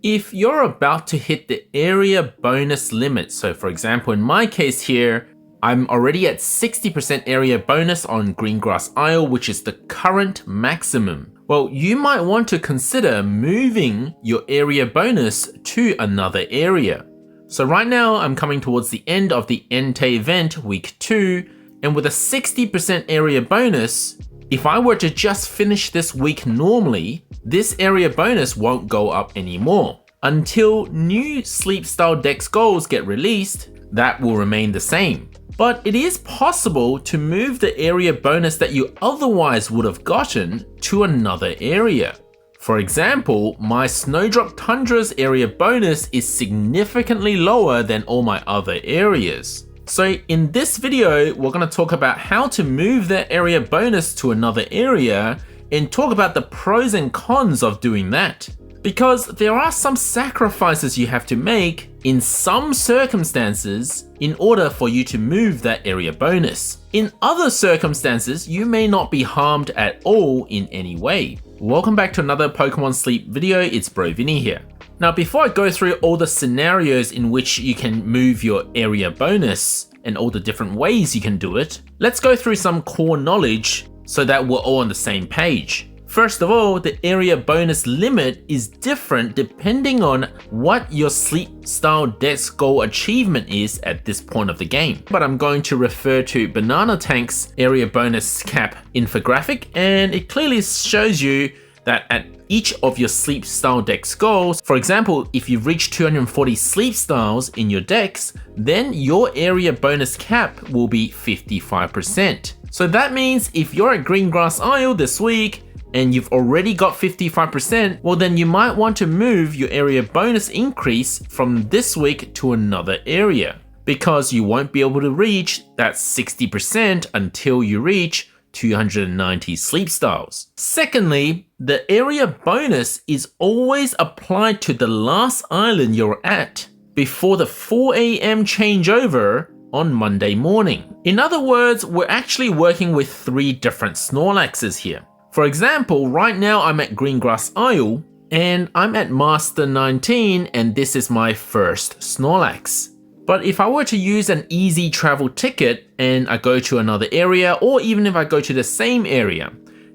If you're about to hit the area bonus limit, so for example in my case here, I'm already at 60% area bonus on Greengrass Isle, which is the current maximum. Well, you might want to consider moving your area bonus to another area. So right now I'm coming towards the end of the Entei event week 2, and with a 60% area bonus, if I were to just finish this week normally, this area bonus won't go up anymore. Until new sleep style dex goals get released, that will remain the same. But it is possible to move the area bonus that you otherwise would have gotten to another area. For example, my Snowdrop Tundra's area bonus is significantly lower than all my other areas. So in this video, we're going to talk about how to move that area bonus to another area and talk about the pros and cons of doing that. Because there are some sacrifices you have to make in some circumstances in order for you to move that area bonus. In other circumstances, you may not be harmed at all in any way. Welcome back to another Pokemon Sleep video, it's Bro Vinny here. Now before I go through all the scenarios in which you can move your area bonus and all the different ways you can do it, let's go through some core knowledge so that we're all on the same page. First of all, the area bonus limit is different depending on what your sleep style dex goal achievement is at this point of the game. But I'm going to refer to Banana Tank's area bonus cap infographic, and it clearly shows you that at each of your sleep style dex goals, for example, if you've reached 240 sleep styles in your dex, then your area bonus cap will be 55%. So that means if you're at Greengrass Isle this week, and you've already got 55%, well then you might want to move your area bonus increase from this week to another area, because you won't be able to reach that 60% until you reach 290 sleep styles. Secondly, the area bonus is always applied to the last island you're at before the 4 AM changeover on Monday morning. In other words, we're actually working with 3 different Snorlaxes here. For example, right now I'm at Greengrass Isle and I'm at Master 19 and this is my first Snorlax. But if I were to use an easy travel ticket and I go to another area, or even if I go to the same area,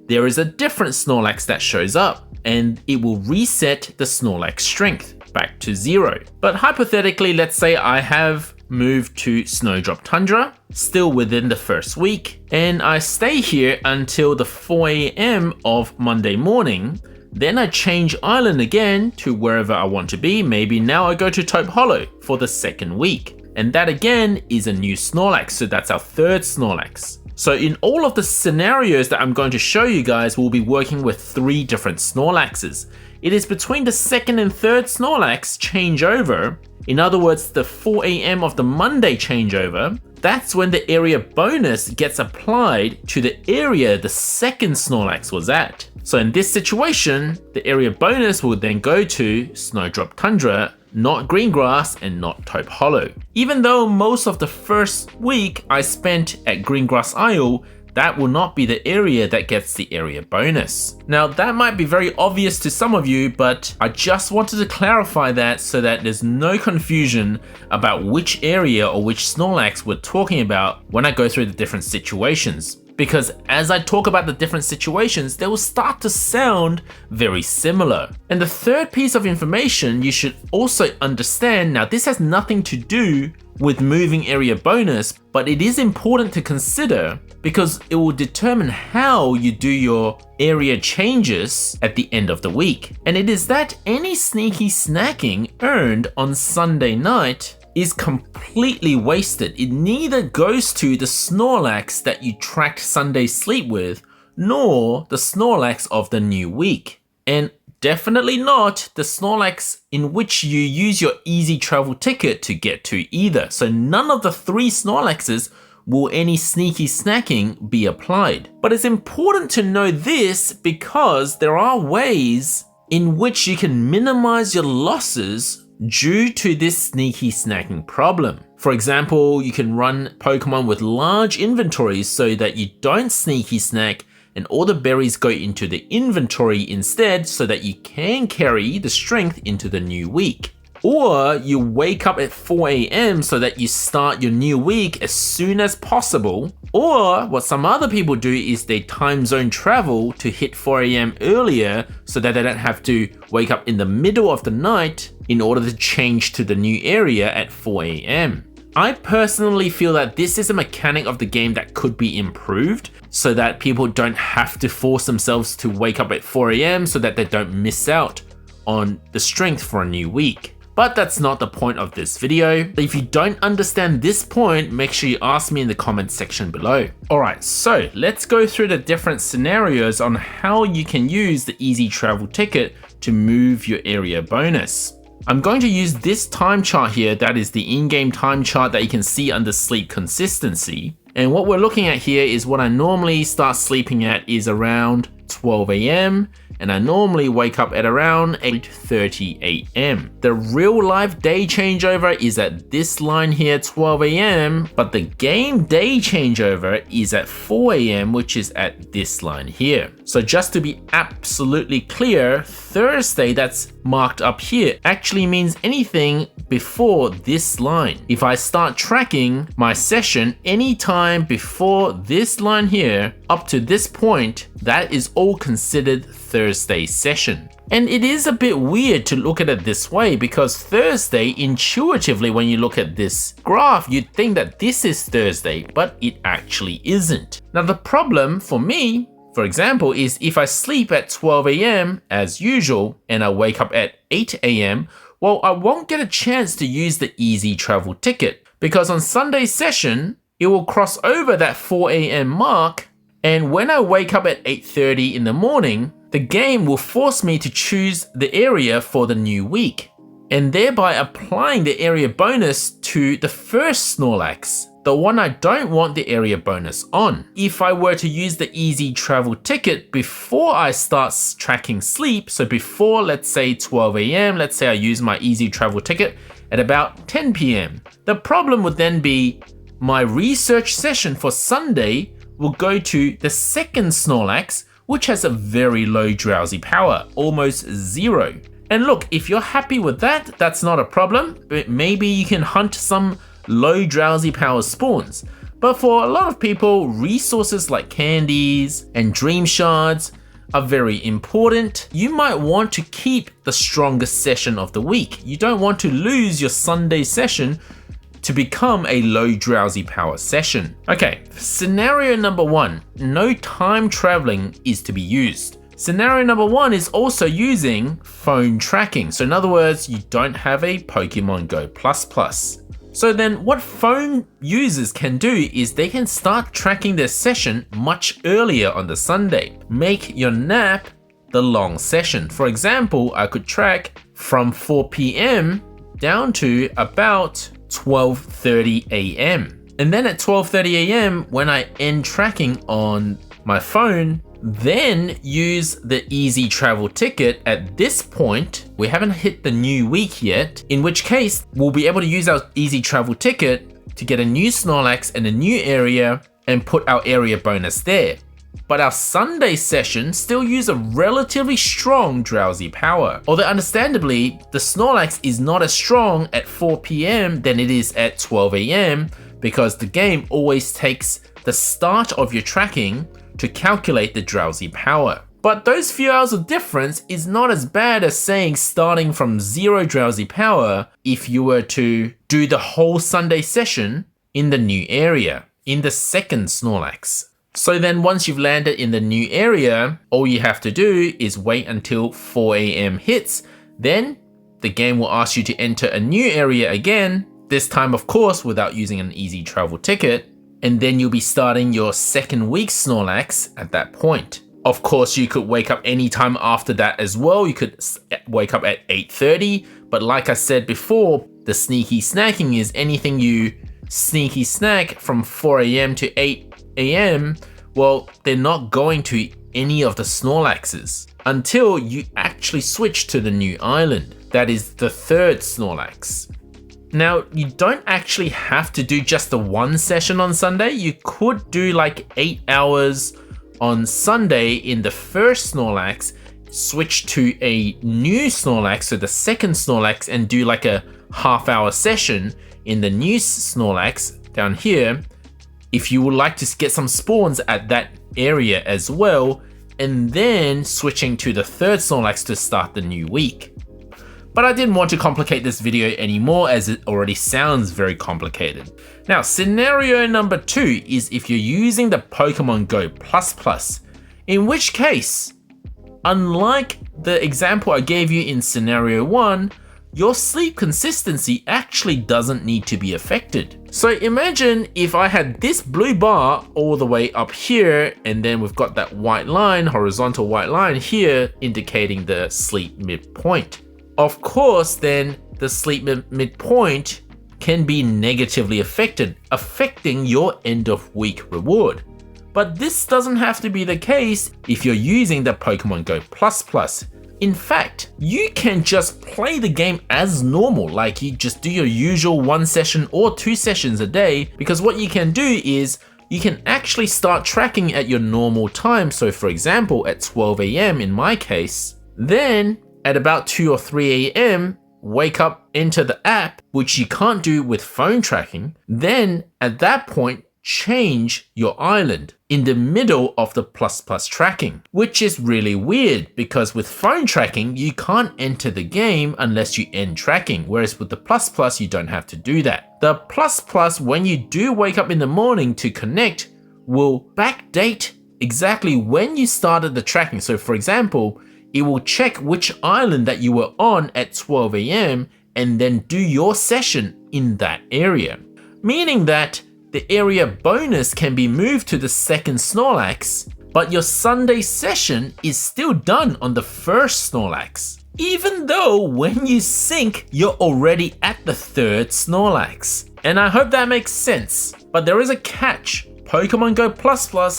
there is a different Snorlax that shows up and it will reset the Snorlax strength back to 0. But hypothetically, let's say I have moved to Snowdrop Tundra, still within the first week, and I stay here until the 4 AM of Monday morning. Then I change island again to wherever I want to be. Maybe now I go to Taupe Hollow for the second week. And that again is a new Snorlax, so that's our 3rd Snorlax. So in all of the scenarios that I'm going to show you guys, we'll be working with 3 different Snorlaxes. It is between the 2nd and 3rd Snorlax changeover, in other words the 4 AM of the Monday changeover, that's when the area bonus gets applied to the area the 2nd Snorlax was at. So in this situation, the area bonus will then go to Snowdrop Tundra, not Greengrass and not Taupe Hollow. Even though most of the first week I spent at Greengrass Isle, that will not be the area that gets the area bonus. Now that might be very obvious to some of you, but I just wanted to clarify that so that there's no confusion about which area or which Snorlax we're talking about when I go through the different situations. Because as I talk about the different situations, they will start to sound very similar. And the third piece of information you should also understand, now this has nothing to do with moving area bonus, but it is important to consider because it will determine how you do your area changes at the end of the week. And it is that any sneaky snacking earned on Sunday night is completely wasted. It neither goes to the Snorlax that you tracked Sunday sleep with, nor the Snorlax of the new week. And definitely not the Snorlax in which you use your easy travel ticket to get to either. So none of the 3 Snorlaxes will any sneaky snacking be applied. But it's important to know this because there are ways in which you can minimize your losses due to this sneaky snacking problem. For example, you can run Pokemon with large inventories so that you don't sneaky snack and all the berries go into the inventory instead so that you can carry the strength into the new week. Or you wake up at 4 a.m. so that you start your new week as soon as possible. Or what some other people do is they time zone travel to hit 4 a.m. earlier so that they don't have to wake up in the middle of the night in order to change to the new area at 4 a.m. I personally feel that this is a mechanic of the game that could be improved so that people don't have to force themselves to wake up at 4 a.m. so that they don't miss out on the strength for a new week. But that's not the point of this video. If you don't understand this point, make sure you ask me in the comments section below. Alright, so let's go through the different scenarios on how you can use the easy travel ticket to move your area bonus. I'm going to use this time chart here, that is the in-game time chart that you can see under sleep consistency. And what we're looking at here is what I normally start sleeping at is around 12 a.m. and I normally wake up at around 8:30 a.m. The real life day changeover is at this line here, 12 a.m. but the game day changeover is at 4 a.m. which is at this line here. So just to be absolutely clear, Thursday that's marked up here actually means anything before this line. If I start tracking my session anytime before this line here up to this point, that is all considered Thursday session. And it is a bit weird to look at it this way because Thursday, intuitively when you look at this graph, you'd think that this is Thursday, but it actually isn't. Now the problem for me, for example, is if I sleep at 12 a.m. as usual and I wake up at 8 a.m., well, I won't get a chance to use the easy travel ticket because on Sunday session, it will cross over that 4 a.m. mark, and when I wake up at 8:30 in the morning, the game will force me to choose the area for the new week, and thereby applying the area bonus to the first Snorlax, the one I don't want the area bonus on. If I were to use the easy travel ticket before I start tracking sleep, so before let's say 12 a.m, let's say I use my easy travel ticket at about 10 p.m. The problem would then be my research session for Sunday will go to the second Snorlax, which has a very low drowsy power, almost 0. And look, if you're happy with that, that's not a problem, but maybe you can hunt some low drowsy power spawns. But for a lot of people, resources like candies and dream shards are very important. You might want to keep the strongest session of the week. You don't want to lose your Sunday session to become a low drowsy power session. Okay, scenario number 1, no time traveling is to be used. Scenario number 1 is also using phone tracking. So in other words, you don't have a Pokemon Go++. So then what phone users can do is they can start tracking their session much earlier on the Sunday. Make your nap the long session. For example, I could track from 4 p.m. down to about 12:30 a.m. And then at 12:30 a.m. when I end tracking on my phone, then use the easy travel ticket. At this point, we haven't hit the new week yet, in which case we'll be able to use our easy travel ticket to get a new Snorlax and a new area and put our area bonus there. But our Sunday session still use a relatively strong drowsy power. Although understandably, the Snorlax is not as strong at 4 p.m. than it is at 12 a.m. because the game always takes the start of your tracking to calculate the drowsy power. But those few hours of difference is not as bad as saying starting from 0 drowsy power if you were to do the whole Sunday session in the new area, in the second Snorlax. So then once you've landed in the new area, all you have to do is wait until 4 a.m. hits. Then the game will ask you to enter a new area again, this time of course without using an easy travel ticket. And then you'll be starting your second week Snorlax at that point. Of course, you could wake up anytime after that as well. You could wake up at 8:30, but like I said before, the sneaky snacking is anything you sneaky snack from 4 a.m. to 8 a.m, well, they're not going to any of the Snorlaxes until you actually switch to the new island. That is the third Snorlax. Now, you don't actually have to do just the one session on Sunday. You could do like 8 hours on Sunday in the first Snorlax, switch to a new Snorlax, so the second Snorlax, and do like a half-hour session in the new Snorlax down here, if you would like to get some spawns at that area as well, and then switching to the third Snorlax to start the new week. But I didn't want to complicate this video anymore as it already sounds very complicated. Now, scenario number 2 is if you're using the Pokemon Go++, in which case, unlike the example I gave you in scenario 1, your sleep consistency actually doesn't need to be affected. So imagine if I had this blue bar all the way up here, and then we've got that white line, horizontal white line here, indicating the sleep midpoint. Of course, then the sleep midpoint can be negatively affected, affecting your end of week reward. But this doesn't have to be the case if you're using the Pokemon Go++. In fact, you can just play the game as normal, like you just do your usual 1 session or 2 sessions a day, because what you can do is you can actually start tracking at your normal time. So for example, at 12 AM in my case, then at about 2 or 3 AM, wake up, enter the app, which you can't do with phone tracking. Then at that point, change your island in the middle of the ++ tracking, which is really weird because with phone tracking, you can't enter the game unless you end tracking, whereas with the ++ you don't have to do that. The ++, when you do wake up in the morning to connect, will backdate exactly when you started the tracking. So for example, it will check which island that you were on at 12 AM and then do your session in that area, meaning that the area bonus can be moved to the second Snorlax, but your Sunday session is still done on the first Snorlax, even though when you sync, you're already at the third Snorlax. And I hope that makes sense, but there is a catch. Pokemon Go++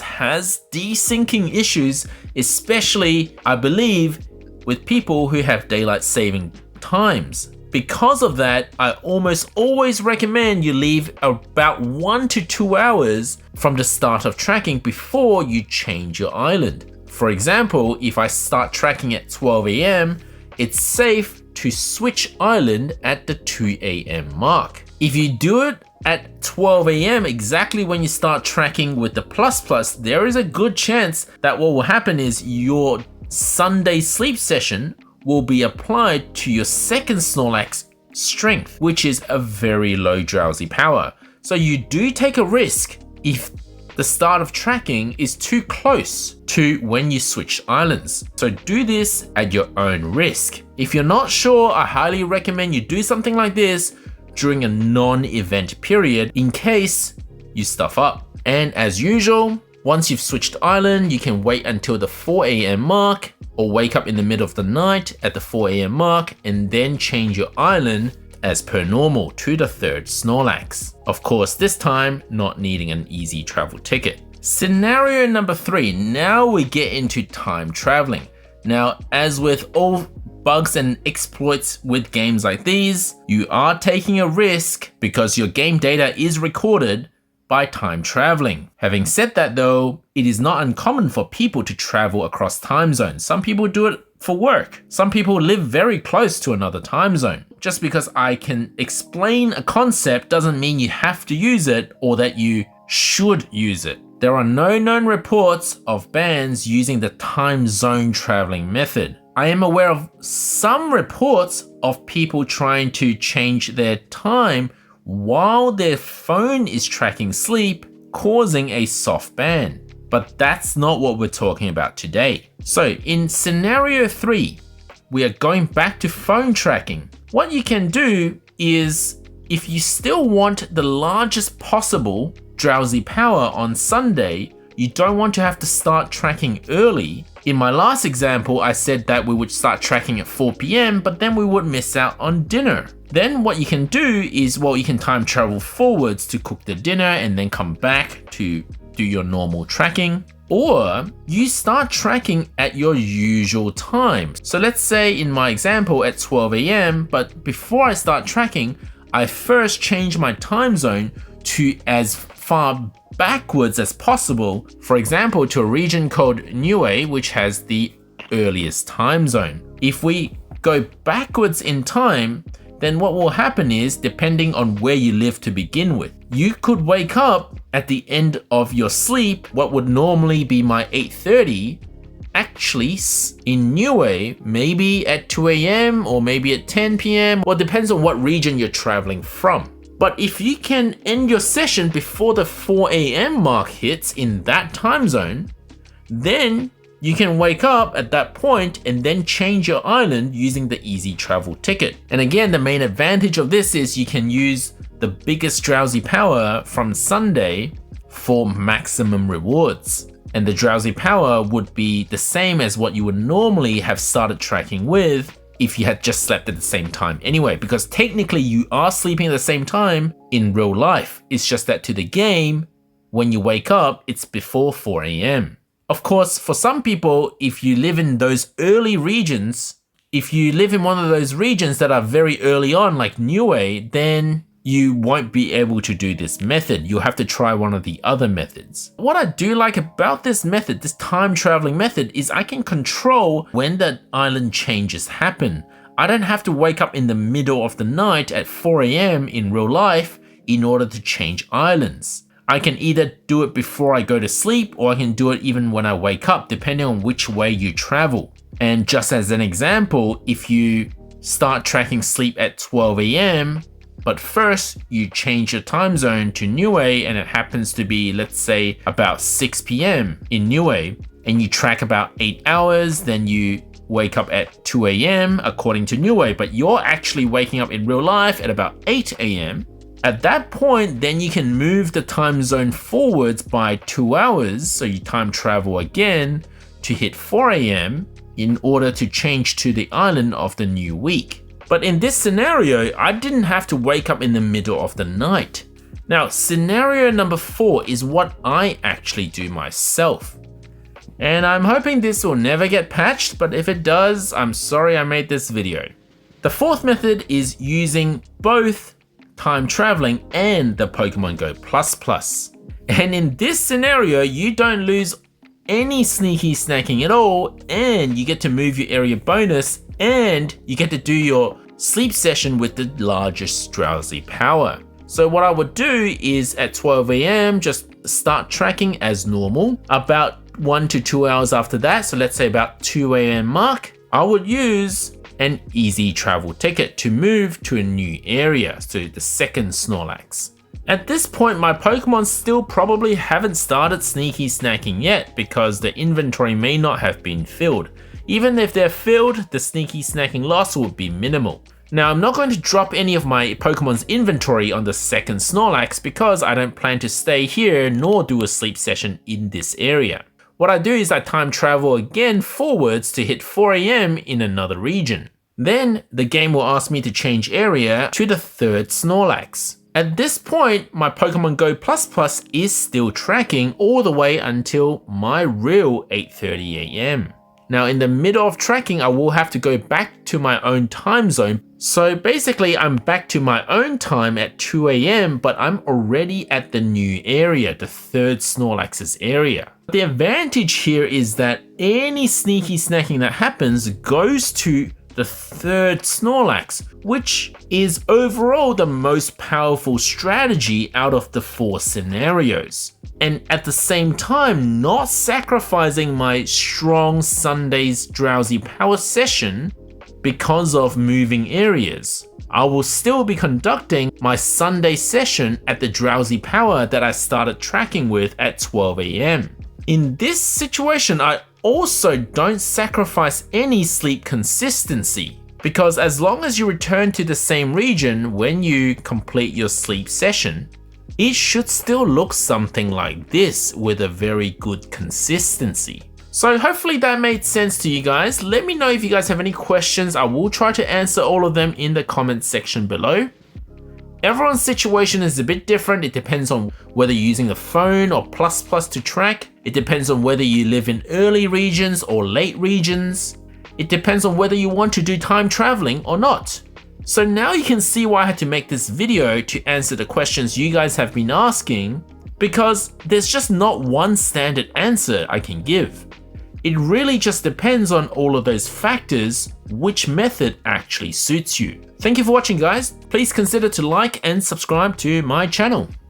has desyncing issues, especially, I believe, with people who have daylight saving times. Because of that, I almost always recommend you leave about 1 to 2 hours from the start of tracking before you change your island. For example, if I start tracking at 12 AM, it's safe to switch island at the 2 AM mark. If you do it at 12 AM, exactly when you start tracking with the ++, there is a good chance that what will happen is your Sunday sleep session will be applied to your second Snorlax strength, which is a very low drowsy power. So you do take a risk if the start of tracking is too close to when you switch islands. So do this at your own risk. If you're not sure, I highly recommend you do something like this during a non-event period in case you stuff up. And as usual, once you've switched island, you can wait until the 4 AM mark or wake up in the middle of the night at the 4 AM mark and then change your island as per normal to the third Snorlax. Of course, this time not needing an easy travel ticket. Scenario number 3, now we get into time traveling. Now, as with all bugs and exploits with games like these, you are taking a risk because your game data is recorded by time traveling. Having said that though, it is not uncommon for people to travel across time zones. Some people do it for work. Some people live very close to another time zone. Just because I can explain a concept doesn't mean you have to use it or that you should use it. There are no known reports of bans using the time zone traveling method. I am aware of some reports of people trying to change their time while their phone is tracking sleep, causing a soft ban. But that's not what we're talking about today. So in scenario 3, we are going back to phone tracking. What you can do is, if you still want the largest possible drowsy power on Sunday, you don't want to have to start tracking early. In my last example, I said that we would start tracking at 4 PM, but then we would miss out on dinner. Then what you can do is, well, you can time travel forwards to cook the dinner and then come back to do your normal tracking. Or you start tracking at your usual time. So let's say in my example at 12 AM, but before I start tracking, I first change my time zone to as far backwards as possible, for example to a region called Niue, which has the earliest time zone. If we go backwards in time, then what will happen is, depending on where you live to begin with, you could wake up at the end of your sleep, what would normally be my 8:30, actually in Niue, maybe at 2 AM or maybe at 10 PM, well, depends on what region you're traveling from. But if you can end your session before the 4 AM mark hits in that time zone, then you can wake up at that point and then change your island using the easy travel ticket. And again, the main advantage of this is you can use the biggest drowsy power from Sunday for maximum rewards. And the drowsy power would be the same as what you would normally have started tracking with if you had just slept at the same time anyway, because technically you are sleeping at the same time in real life. It's just that to the game, when you wake up, it's before 4 AM. Of course, for some people, if you live in those early regions, if you live in one of those regions that are very early on, like Niue, then you won't be able to do this method. You'll have to try one of the other methods. What I do like about this method, this time traveling method, is I can control when the island changes happen. I don't have to wake up in the middle of the night at 4 AM in real life in order to change islands. I can either do it before I go to sleep, or I can do it even when I wake up, depending on which way you travel. And just as an example, if you start tracking sleep at 12 AM, but first you change your time zone to Niue and it happens to be, let's say, about 6 PM in Niue, and you track about 8 hours, then you wake up at 2 AM according to Niue, but you're actually waking up in real life at about 8 AM. At that point, then you can move the time zone forwards by 2 hours, so you time travel again to hit 4 AM in order to change to the island of the new week. But in this scenario, I didn't have to wake up in the middle of the night. Now, scenario number 4 is what I actually do myself. And I'm hoping this will never get patched, but if it does, I'm sorry I made this video. The fourth method is using both time traveling and the Pokemon Go Plus. And in this scenario, you don't lose any sneaky snacking at all, and you get to move your area bonus, and you get to do your sleep session with the largest drowsy power. So what I would do is at 12 AM, just start tracking as normal. About 1 to 2 hours after that, so let's say about 2 AM mark, I would use an easy travel ticket to move to a new area, so the second Snorlax. At this point, my Pokemon still probably haven't started sneaky snacking yet because the inventory may not have been filled. Even if they're filled, the sneaky snacking loss would be minimal. Now, I'm not going to drop any of my Pokemon's inventory on the second Snorlax because I don't plan to stay here nor do a sleep session in this area. What I do is I time travel again forwards to hit 4 AM in another region. Then the game will ask me to change area to the third Snorlax. At this point, my Pokemon Go Plus is still tracking all the way until my real 8:30 AM. Now in the middle of tracking, I will have to go back to my own time zone. So basically I'm back to my own time at 2 AM, but I'm already at the new area, the third Snorlax's area. The advantage here is that any sneaky snacking that happens goes to the third Snorlax, which is overall the most powerful strategy out of the 4 scenarios. And at the same time, not sacrificing my strong Sunday's drowsy power session because of moving areas. I will still be conducting my Sunday session at the drowsy power that I started tracking with at 12 AM. In this situation, I also don't sacrifice any sleep consistency, because as long as you return to the same region when you complete your sleep session, it should still look something like this with a very good consistency. So hopefully that made sense to you guys. Let me know if you guys have any questions. I will try to answer all of them in the comment section below. Everyone's situation is a bit different. It depends on whether you're using a phone or plus to track. It depends on whether you live in early regions or late regions. It depends on whether you want to do time traveling or not. So now you can see why I had to make this video to answer the questions you guys have been asking, because there's just not one standard answer I can give. It really just depends on all of those factors which method actually suits you. Thank you for watching, guys. Please consider to like and subscribe to my channel.